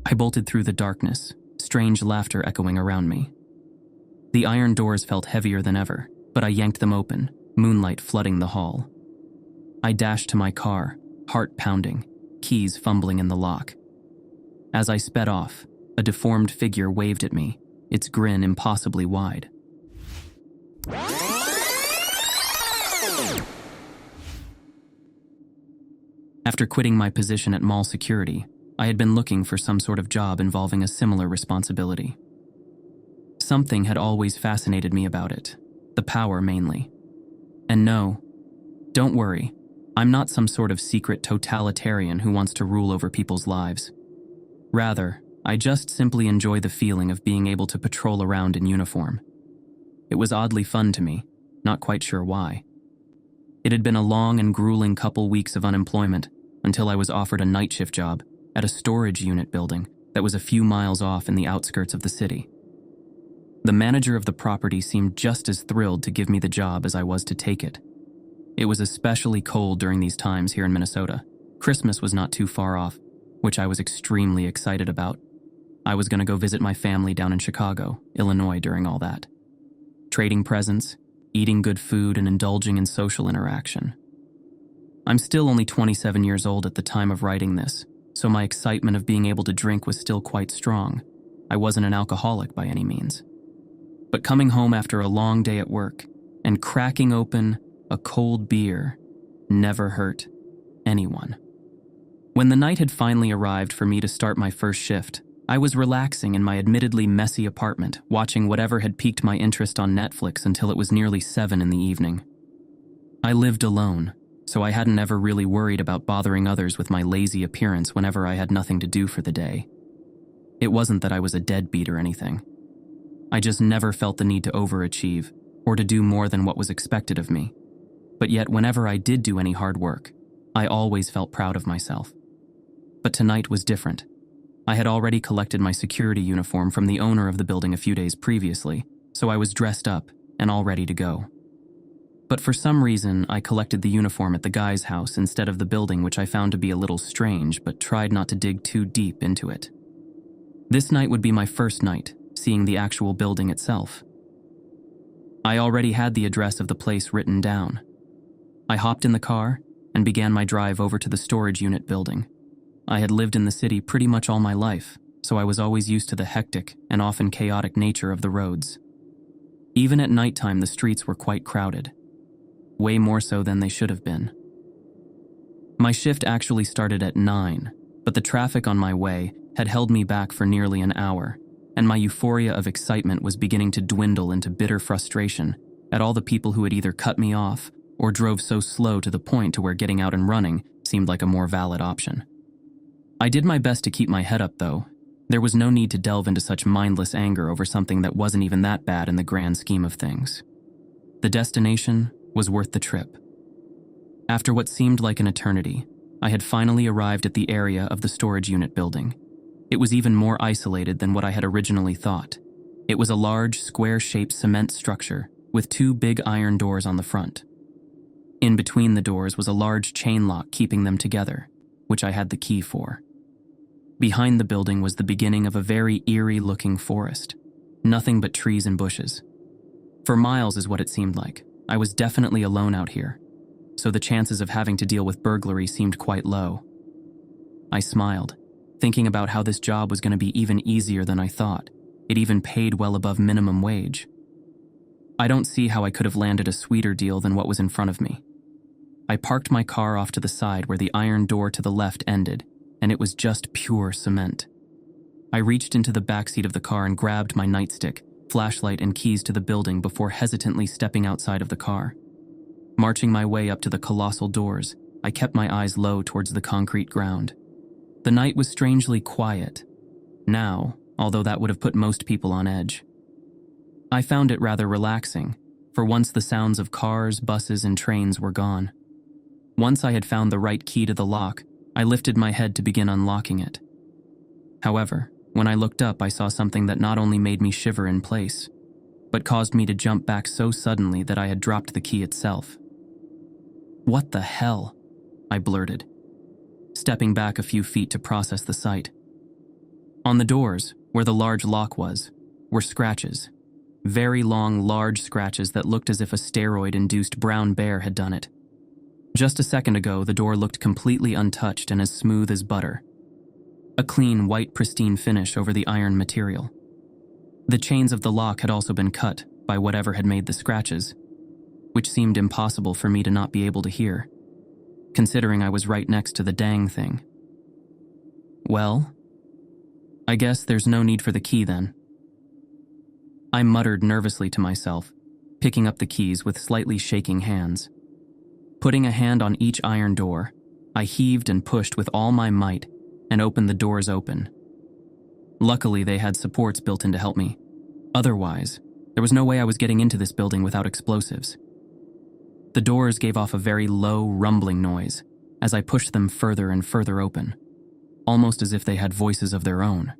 I bolted through the darkness, strange laughter echoing around me. The iron doors felt heavier than ever, but I yanked them open, moonlight flooding the hall. I dashed to my car, heart pounding, keys fumbling in the lock. As I sped off, a deformed figure waved at me, its grin impossibly wide. After quitting my position at mall security, I had been looking for some sort of job involving a similar responsibility. Something had always fascinated me about it, the power mainly. And no, don't worry, I'm not some sort of secret totalitarian who wants to rule over people's lives. Rather, I just simply enjoy the feeling of being able to patrol around in uniform. It was oddly fun to me, not quite sure why. It had been a long and grueling couple weeks of unemployment until I was offered a night shift job at a storage unit building that was a few miles off in the outskirts of the city. The manager of the property seemed just as thrilled to give me the job as I was to take it. It was especially cold during these times here in Minnesota. Christmas was not too far off, which I was extremely excited about. I was going to go visit my family down in Chicago, Illinois during all that. Trading presents, eating good food, and indulging in social interaction. I'm still only 27 years old at the time of writing this, so my excitement of being able to drink was still quite strong. I wasn't an alcoholic by any means. But coming home after a long day at work and cracking open a cold beer never hurt anyone. When the night had finally arrived for me to start my first shift, I was relaxing in my admittedly messy apartment, watching whatever had piqued my interest on Netflix until it was nearly 7 in the evening. I lived alone, so I hadn't ever really worried about bothering others with my lazy appearance whenever I had nothing to do for the day. It wasn't that I was a deadbeat or anything. I just never felt the need to overachieve or to do more than what was expected of me. But yet, whenever I did do any hard work, I always felt proud of myself. But tonight was different. I had already collected my security uniform from the owner of the building a few days previously, so I was dressed up and all ready to go. But for some reason, I collected the uniform at the guy's house instead of the building, which I found to be a little strange, but tried not to dig too deep into it. This night would be my first night, seeing the actual building itself. I already had the address of the place written down. I hopped in the car and began my drive over to the storage unit building. I had lived in the city pretty much all my life, so I was always used to the hectic and often chaotic nature of the roads. Even at nighttime, the streets were quite crowded. Way more so than they should have been. My shift actually started at 9, but the traffic on my way had held me back for nearly an hour, and my euphoria of excitement was beginning to dwindle into bitter frustration at all the people who had either cut me off or drove so slow to the point to where getting out and running seemed like a more valid option. I did my best to keep my head up, though. There was no need to delve into such mindless anger over something that wasn't even that bad in the grand scheme of things. The destination was worth the trip. After what seemed like an eternity, I had finally arrived at the area of the storage unit building. It was even more isolated than what I had originally thought. It was a large, square-shaped cement structure with 2 big iron doors on the front. In between the doors was a large chain lock keeping them together, which I had the key for. Behind the building was the beginning of a very eerie-looking forest. Nothing but trees and bushes. For miles is what it seemed like. I was definitely alone out here, so the chances of having to deal with burglary seemed quite low. I smiled, thinking about how this job was going to be even easier than I thought. It even paid well above minimum wage. I don't see how I could have landed a sweeter deal than what was in front of me. I parked my car off to the side where the iron door to the left ended, and it was just pure cement. I reached into the backseat of the car and grabbed my nightstick, flashlight, and keys to the building before hesitantly stepping outside of the car. Marching my way up to the colossal doors, I kept my eyes low towards the concrete ground. The night was strangely quiet now, although that would have put most people on edge. I found it rather relaxing, for once the sounds of cars, buses, and trains were gone. Once I had found the right key to the lock, I lifted my head to begin unlocking it. However, when I looked up, I saw something that not only made me shiver in place, but caused me to jump back so suddenly that I had dropped the key itself. "What the hell?" I blurted, stepping back a few feet to process the sight. On the doors, where the large lock was, were scratches. Very long, large scratches that looked as if a steroid-induced brown bear had done it. Just a second ago, the door looked completely untouched and as smooth as butter. A clean, white, pristine finish over the iron material. The chains of the lock had also been cut by whatever had made the scratches, which seemed impossible for me to not be able to hear, considering I was right next to the dang thing. Well, I guess there's no need for the key then. I muttered nervously to myself, picking up the keys with slightly shaking hands. Putting a hand on each iron door, I heaved and pushed with all my might and opened the doors open. Luckily, they had supports built in to help me. Otherwise, there was no way I was getting into this building without explosives. The doors gave off a very low, rumbling noise as I pushed them further and further open, almost as if they had voices of their own.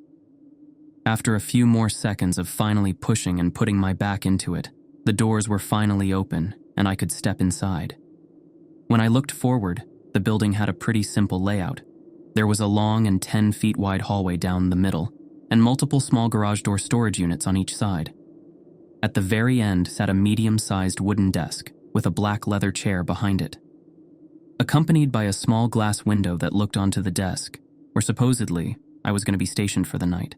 After a few more seconds of finally pushing and putting my back into it, the doors were finally open and I could step inside. When I looked forward, the building had a pretty simple layout. There was a long and 10 feet wide hallway down the middle, and multiple small garage door storage units on each side. At the very end sat a medium-sized wooden desk with a black leather chair behind it, accompanied by a small glass window that looked onto the desk, where supposedly I was going to be stationed for the night.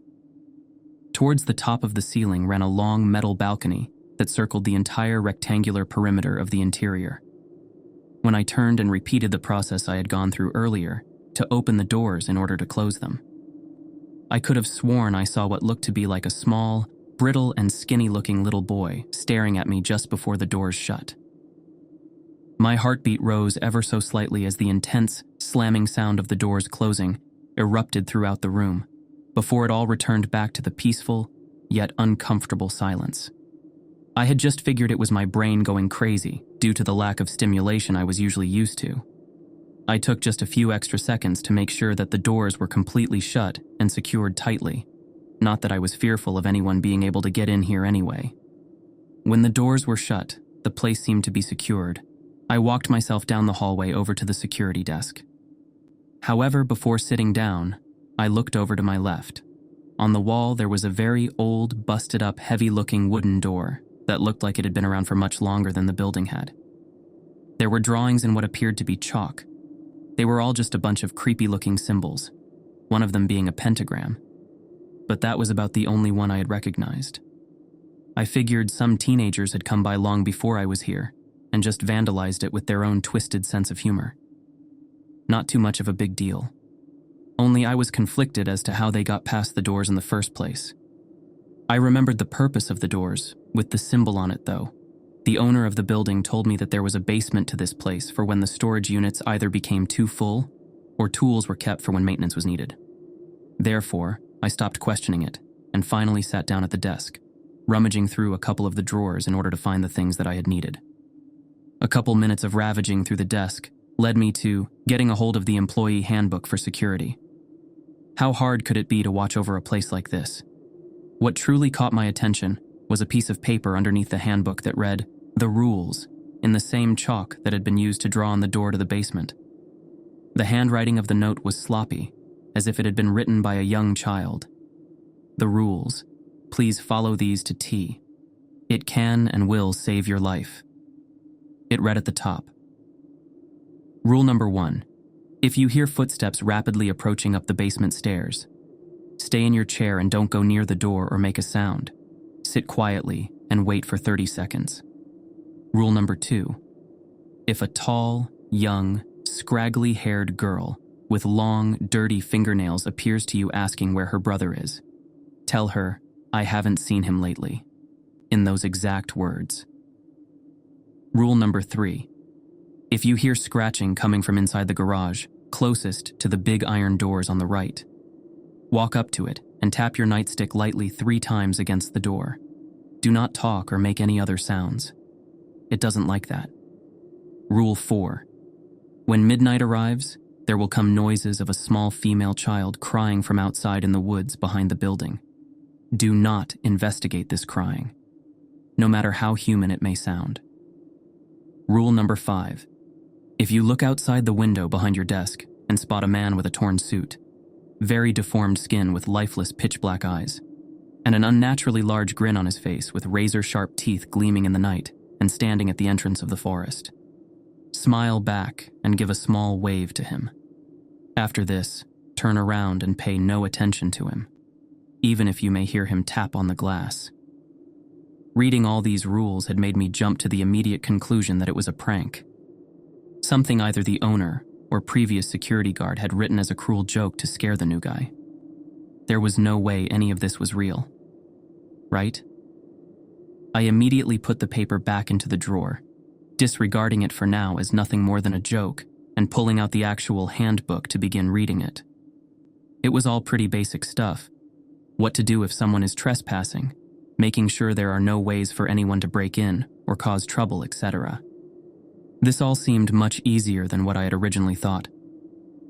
Towards the top of the ceiling ran a long metal balcony that circled the entire rectangular perimeter of the interior. When I turned and repeated the process I had gone through earlier to open the doors in order to close them, I could have sworn I saw what looked to be like a small, brittle and skinny-looking little boy staring at me just before the doors shut. My heartbeat rose ever so slightly as the intense, slamming sound of the doors closing erupted throughout the room, before it all returned back to the peaceful, yet uncomfortable silence. I had just figured it was my brain going crazy due to the lack of stimulation I was usually used to. I took just a few extra seconds to make sure that the doors were completely shut and secured tightly, not that I was fearful of anyone being able to get in here anyway. When the doors were shut, the place seemed to be secured. I walked myself down the hallway over to the security desk. However, before sitting down, I looked over to my left. On the wall, there was a very old, busted-up, heavy-looking wooden door that looked like it had been around for much longer than the building had. There were drawings in what appeared to be chalk. They were all just a bunch of creepy-looking symbols, one of them being a pentagram. But that was about the only one I had recognized. I figured some teenagers had come by long before I was here and just vandalized it with their own twisted sense of humor. Not too much of a big deal. Only I was conflicted as to how they got past the doors in the first place. I remembered the purpose of the doors, with the symbol on it though. The owner of the building told me that there was a basement to this place for when the storage units either became too full or tools were kept for when maintenance was needed. Therefore, I stopped questioning it and finally sat down at the desk, rummaging through a couple of the drawers in order to find the things that I had needed. A couple minutes of ravaging through the desk led me to getting a hold of the employee handbook for security. How hard could it be to watch over a place like this? What truly caught my attention was a piece of paper underneath the handbook that read, "The Rules," in the same chalk that had been used to draw on the door to the basement. The handwriting of the note was sloppy, as if it had been written by a young child. "The rules. Please follow these to T. It can and will save your life." It read at the top. Rule number 1. If you hear footsteps rapidly approaching up the basement stairs, stay in your chair and don't go near the door or make a sound. Sit quietly and wait for 30 seconds. Rule number 2. If a tall, young, scraggly-haired girl with long, dirty fingernails appears to you asking where her brother is, tell her, "I haven't seen him lately," in those exact words. Rule number 3. If you hear scratching coming from inside the garage, closest to the big iron doors on the right, walk up to it and tap your nightstick lightly 3 times against the door. Do not talk or make any other sounds. It doesn't like that. Rule 4. When midnight arrives, there will come noises of a small female child crying from outside in the woods behind the building. Do not investigate this crying, no matter how human it may sound. Rule number 5. If you look outside the window behind your desk and spot a man with a torn suit, very deformed skin with lifeless pitch-black eyes, and an unnaturally large grin on his face with razor-sharp teeth gleaming in the night and standing at the entrance of the forest. Smile back and give a small wave to him. After this, turn around and pay no attention to him, even if you may hear him tap on the glass. Reading all these rules had made me jump to the immediate conclusion that it was a prank. Something either the owner or previous security guard had written as a cruel joke to scare the new guy. There was no way any of this was real. Right? I immediately put the paper back into the drawer, disregarding it for now as nothing more than a joke, and pulling out the actual handbook to begin reading it. It was all pretty basic stuff. What to do if someone is trespassing, making sure there are no ways for anyone to break in or cause trouble, etc. This all seemed much easier than what I had originally thought,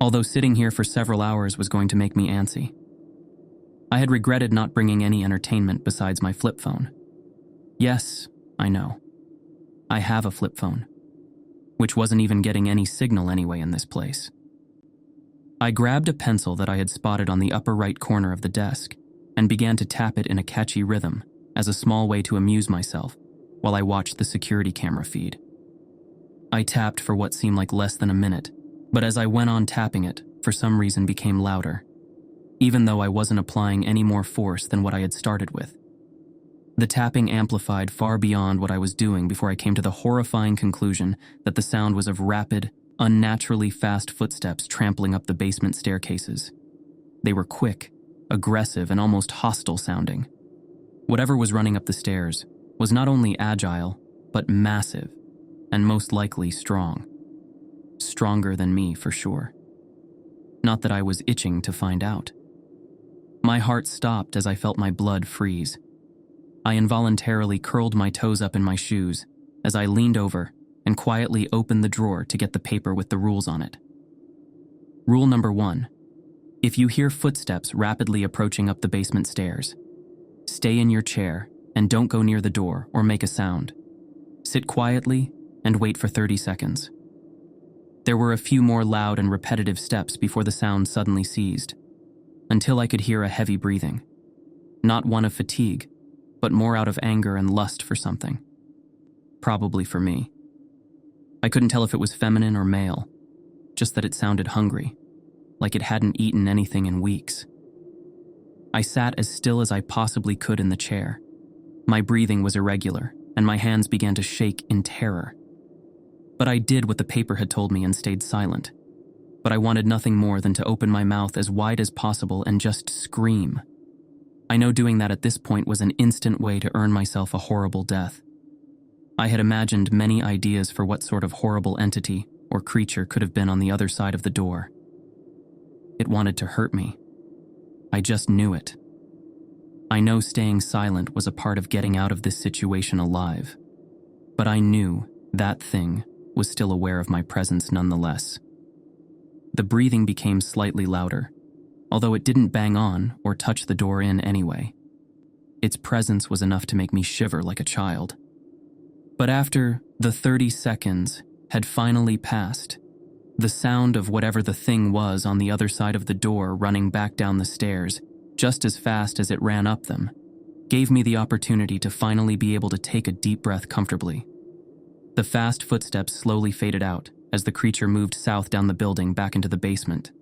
although sitting here for several hours was going to make me antsy. I had regretted not bringing any entertainment besides my flip phone. Yes, I know. I have a flip phone, which wasn't even getting any signal anyway in this place. I grabbed a pencil that I had spotted on the upper right corner of the desk and began to tap it in a catchy rhythm as a small way to amuse myself while I watched the security camera feed. I tapped for what seemed like less than a minute, but as I went on tapping it, for some reason became louder, even though I wasn't applying any more force than what I had started with. The tapping amplified far beyond what I was doing before I came to the horrifying conclusion that the sound was of rapid, unnaturally fast footsteps trampling up the basement staircases. They were quick, aggressive, and almost hostile sounding. Whatever was running up the stairs was not only agile, but massive, and most likely strong. Stronger than me, for sure. Not that I was itching to find out. My heart stopped as I felt my blood freeze. I involuntarily curled my toes up in my shoes as I leaned over and quietly opened the drawer to get the paper with the rules on it. Rule number 1. If you hear footsteps rapidly approaching up the basement stairs, stay in your chair and don't go near the door or make a sound. Sit quietly and wait for 30 seconds. There were a few more loud and repetitive steps before the sound suddenly ceased, until I could hear a heavy breathing. Not one of fatigue, but more out of anger and lust for something. Probably for me. I couldn't tell if it was feminine or male, just that it sounded hungry, like it hadn't eaten anything in weeks. I sat as still as I possibly could in the chair. My breathing was irregular, and my hands began to shake in terror. But I did what the paper had told me and stayed silent. But I wanted nothing more than to open my mouth as wide as possible and just scream. I know doing that at this point was an instant way to earn myself a horrible death. I had imagined many ideas for what sort of horrible entity or creature could have been on the other side of the door. It wanted to hurt me. I just knew it. I know staying silent was a part of getting out of this situation alive, but I knew that thing was still aware of my presence nonetheless. The breathing became slightly louder, although it didn't bang on or touch the door in anyway. Its presence was enough to make me shiver like a child. But after the 30 seconds had finally passed, the sound of whatever the thing was on the other side of the door running back down the stairs, just as fast as it ran up them, gave me the opportunity to finally be able to take a deep breath comfortably. The fast footsteps slowly faded out as the creature moved south down the building back into the basement.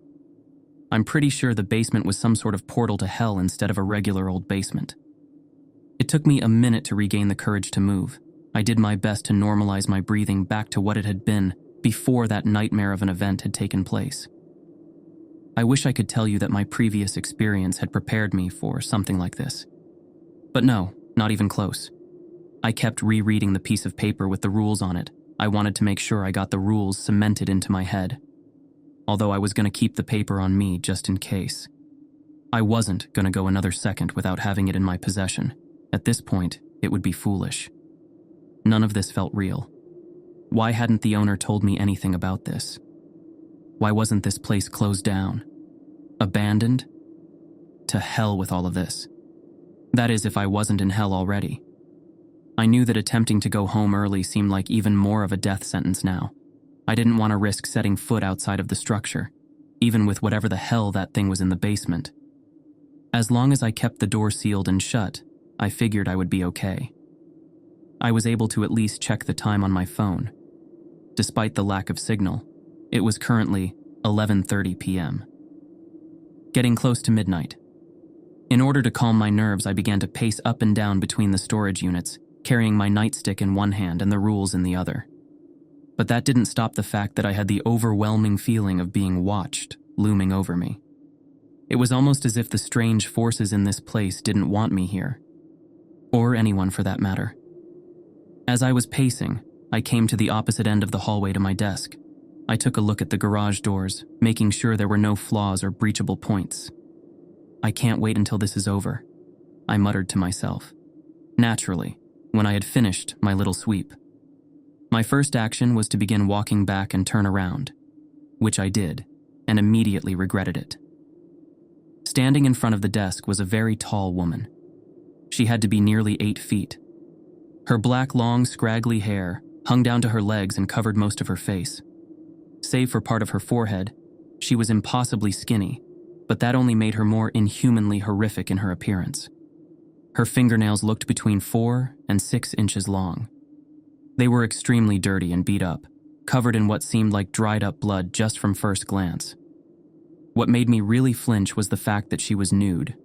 I'm pretty sure the basement was some sort of portal to hell instead of a regular old basement. It took me a minute to regain the courage to move. I did my best to normalize my breathing back to what it had been before that nightmare of an event had taken place. I wish I could tell you that my previous experience had prepared me for something like this. But no, not even close. I kept rereading the piece of paper with the rules on it. I wanted to make sure I got the rules cemented into my head. Although I was going to keep the paper on me just in case. I wasn't going to go another second without having it in my possession. At this point, it would be foolish. None of this felt real. Why hadn't the owner told me anything about this? Why wasn't this place closed down? Abandoned? To hell with all of this. That is, if I wasn't in hell already. I knew that attempting to go home early seemed like even more of a death sentence now. I didn't want to risk setting foot outside of the structure. even with whatever the hell that thing was in the basement. As long as I kept the door sealed and shut, I figured I would be okay. I was able to at least check the time on my phone. Despite the lack of signal, it was currently 11:30 p.m. Getting close to midnight. In order to calm my nerves, I began to pace up and down between the storage units, carrying my nightstick in one hand and the rules in the other. But that didn't stop the fact that I had the overwhelming feeling of being watched looming over me. It was almost as if the strange forces in this place didn't want me here. Or anyone for that matter. As I was pacing, I came to the opposite end of the hallway to my desk. I took a look at the garage doors, making sure there were no flaws or breachable points. I can't wait until this is over, I muttered to myself. Naturally, when I had finished my little sweep. My first action was to begin walking back and turn around, which I did, and immediately regretted it. Standing in front of the desk was a very tall woman. She had to be nearly 8 feet. Her black, long, scraggly hair hung down to her legs and covered most of her face. Save for part of her forehead, she was impossibly skinny, but that only made her more inhumanly horrific in her appearance. Her fingernails looked between 4 and 6 inches long. They were extremely dirty and beat up, covered in what seemed like dried-up blood just from first glance. What made me really flinch was the fact that she was nude,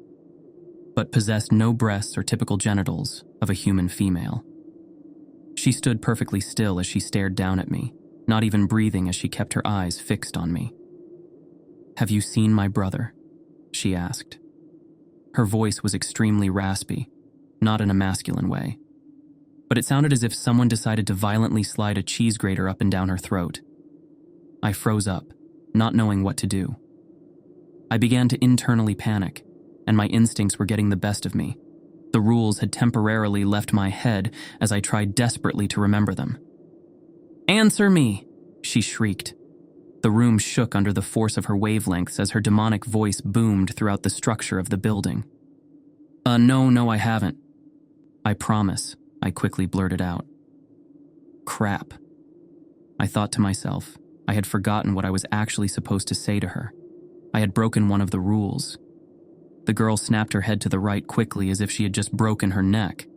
but possessed no breasts or typical genitals of a human female. She stood perfectly still as she stared down at me, not even breathing as she kept her eyes fixed on me. "Have you seen my brother?" she asked. Her voice was extremely raspy, not in a masculine way, but it sounded as if someone decided to violently slide a cheese grater up and down her throat. I froze up, not knowing what to do. I began to internally panic, and my instincts were getting the best of me. The rules had temporarily left my head as I tried desperately to remember them. "Answer me!" she shrieked. The room shook under the force of her wavelengths as her demonic voice boomed throughout the structure of the building. No, I haven't." "I promise," I quickly blurted out. Crap. I thought to myself, I had forgotten what I was actually supposed to say to her. I had broken one of the rules. The girl snapped her head to the right quickly as if she had just broken her neck.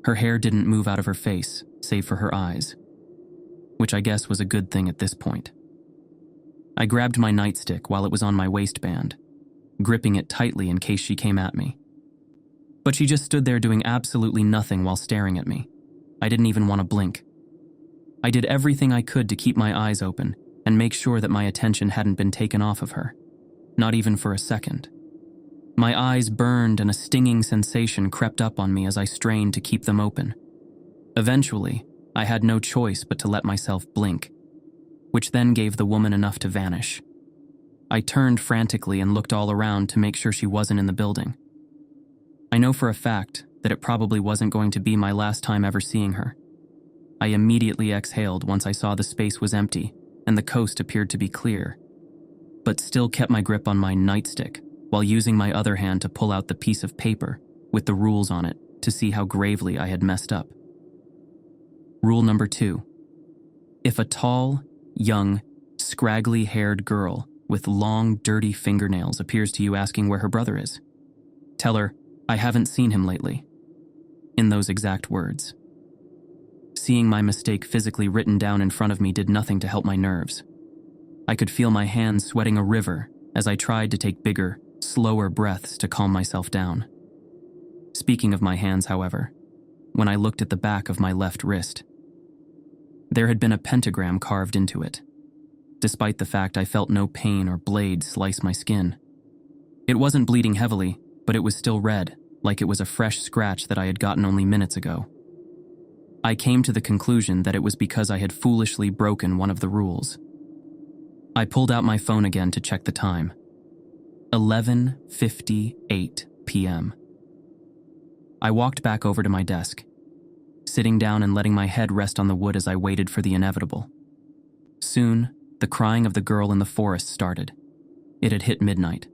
Her hair didn't move out of her face, save for her eyes, which I guess was a good thing at this point. I grabbed my nightstick while it was on my waistband, gripping it tightly in case she came at me. But she just stood there doing absolutely nothing while staring at me. I didn't even want to blink. I did everything I could to keep my eyes open and make sure that my attention hadn't been taken off of her, not even for a second. My eyes burned and a stinging sensation crept up on me as I strained to keep them open. Eventually, I had no choice but to let myself blink, which then gave the woman enough to vanish. I turned frantically and looked all around to make sure she wasn't in the building. I know for a fact that it probably wasn't going to be my last time ever seeing her. I immediately exhaled once I saw the space was empty and the coast appeared to be clear, but still kept my grip on my nightstick while using my other hand to pull out the piece of paper with the rules on it to see how gravely I had messed up. Rule number 2. If a tall, young, scraggly-haired girl with long, dirty fingernails appears to you asking where her brother is, tell her, "I haven't seen him lately," in those exact words. Seeing my mistake physically written down in front of me did nothing to help my nerves. I could feel my hands sweating a river as I tried to take bigger, slower breaths to calm myself down. Speaking of my hands, however, when I looked at the back of my left wrist, there had been a pentagram carved into it, despite the fact I felt no pain or blade slice my skin. It wasn't bleeding heavily, but it was still red, like it was a fresh scratch that I had gotten only minutes ago. I came to the conclusion that it was because I had foolishly broken one of the rules. I pulled out my phone again to check the time. 11:58 p.m. I walked back over to my desk, sitting down and letting my head rest on the wood as I waited for the inevitable. Soon, the crying of the girl in the forest started. It had hit midnight.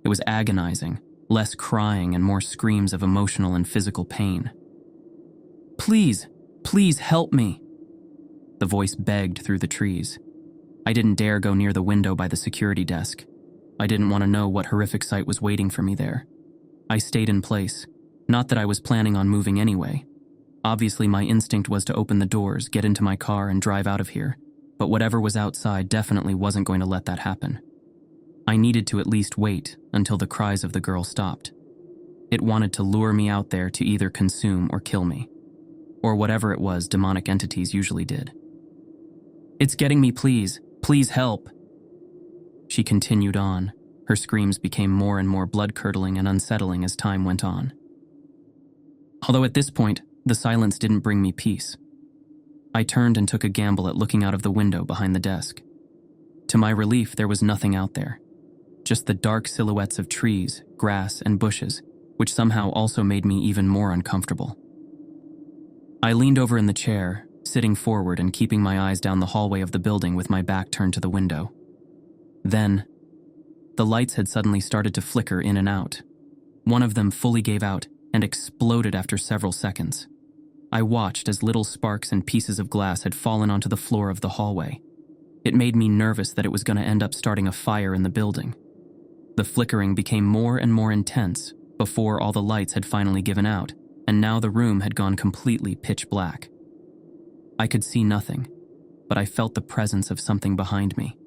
It was agonizing, less crying and more screams of emotional and physical pain. "Please, please help me," the voice begged through the trees. I didn't dare go near the window by the security desk. I didn't want to know what horrific sight was waiting for me there. I stayed in place, not that I was planning on moving anyway. Obviously, my instinct was to open the doors, get into my car, and drive out of here, but whatever was outside definitely wasn't going to let that happen. I needed to at least wait until the cries of the girl stopped. It wanted to lure me out there to either consume or kill me, or whatever it was demonic entities usually did. "It's getting me, please. Please help." She continued on. Her screams became more and more blood-curdling and unsettling as time went on. Although at this point, the silence didn't bring me peace. I turned and took a gamble at looking out of the window behind the desk. To my relief, there was nothing out there. Just the dark silhouettes of trees, grass, and bushes, which somehow also made me even more uncomfortable. I leaned over in the chair, sitting forward and keeping my eyes down the hallway of the building with my back turned to the window. Then, the lights had suddenly started to flicker in and out. One of them fully gave out and exploded after several seconds. I watched as little sparks and pieces of glass had fallen onto the floor of the hallway. It made me nervous that it was going to end up starting a fire in the building. The flickering became more and more intense before all the lights had finally given out, and now the room had gone completely pitch black. I could see nothing, but I felt the presence of something behind me.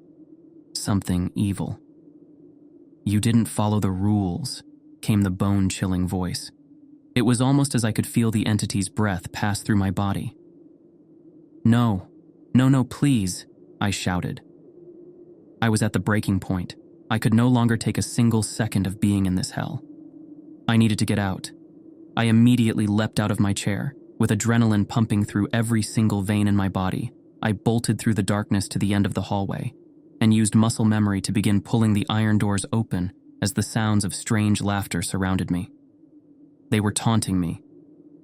Something evil. "You didn't follow the rules," came the bone-chilling voice. It was almost as I could feel the entity's breath pass through my body. No, please," I shouted. I was at the breaking point. I could no longer take a single second of being in this hell. I needed to get out. I immediately leapt out of my chair. With adrenaline pumping through every single vein in my body, I bolted through the darkness to the end of the hallway and used muscle memory to begin pulling the iron doors open as the sounds of strange laughter surrounded me. They were taunting me,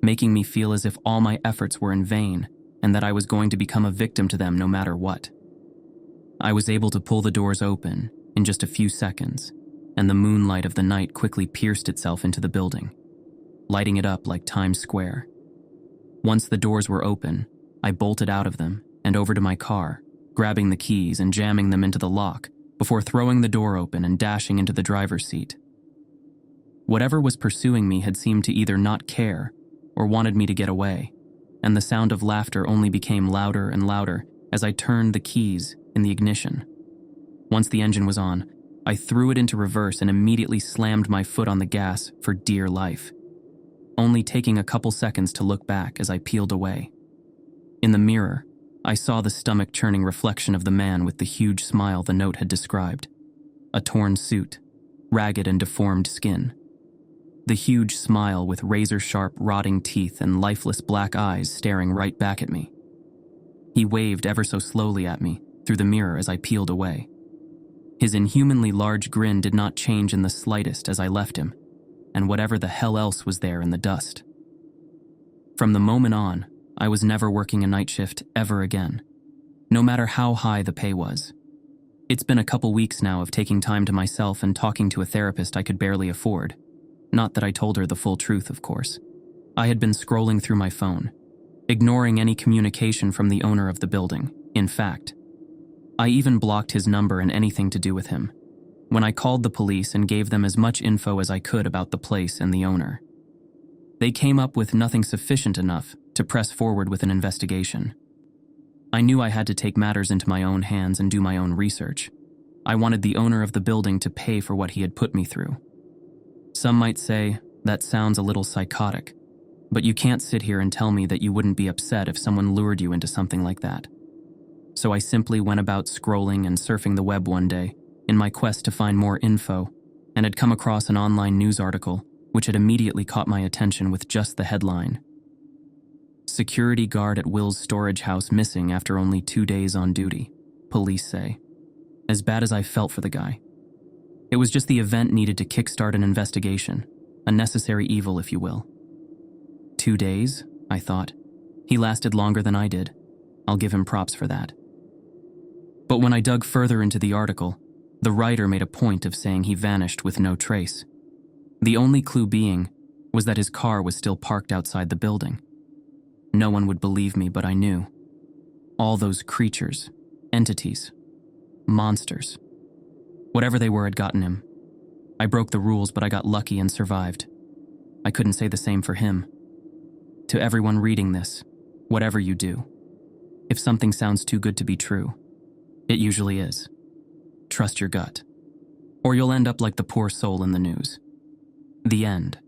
making me feel as if all my efforts were in vain and that I was going to become a victim to them no matter what. I was able to pull the doors open in just a few seconds, and the moonlight of the night quickly pierced itself into the building, lighting it up like Times Square. Once the doors were open, I bolted out of them and over to my car, grabbing the keys and jamming them into the lock before throwing the door open and dashing into the driver's seat. Whatever was pursuing me had seemed to either not care or wanted me to get away, and the sound of laughter only became louder and louder as I turned the keys in the ignition. Once the engine was on, I threw it into reverse and immediately slammed my foot on the gas for dear life, only taking a couple seconds to look back as I peeled away. In the mirror, I saw the stomach-churning reflection of the man with the huge smile the note had described. A torn suit, ragged and deformed skin. The huge smile with razor-sharp, rotting teeth and lifeless black eyes staring right back at me. He waved ever so slowly at me through the mirror as I peeled away. His inhumanly large grin did not change in the slightest as I left him, and whatever the hell else was there in the dust. From the moment on, I was never working a night shift ever again, no matter how high the pay was. It's been a couple weeks now of taking time to myself and talking to a therapist I could barely afford. Not that I told her the full truth, of course. I had been scrolling through my phone, ignoring any communication from the owner of the building. In fact, I even blocked his number and anything to do with him. When I called the police and gave them as much info as I could about the place and the owner, they came up with nothing sufficient enough to press forward with an investigation. I knew I had to take matters into my own hands and do my own research. I wanted the owner of the building to pay for what he had put me through. Some might say that sounds a little psychotic, but you can't sit here and tell me that you wouldn't be upset if someone lured you into something like that. So I simply went about scrolling and surfing the web one day in my quest to find more info, and had come across an online news article which had immediately caught my attention with just the headline: "Security guard at Will's storage house missing after only 2 days on duty, police say." As bad as I felt for the guy, it was just the event needed to kickstart an investigation, a necessary evil, if you will. 2 days, I thought. He lasted longer than I did. I'll give him props for that. But when I dug further into the article, the writer made a point of saying he vanished with no trace. The only clue being was that his car was still parked outside the building. No one would believe me, but I knew. All those creatures, entities, monsters. Whatever they were had gotten him. I broke the rules, but I got lucky and survived. I couldn't say the same for him. To everyone reading this, whatever you do, if something sounds too good to be true, it usually is. Trust your gut, or you'll end up like the poor soul in the news. The end.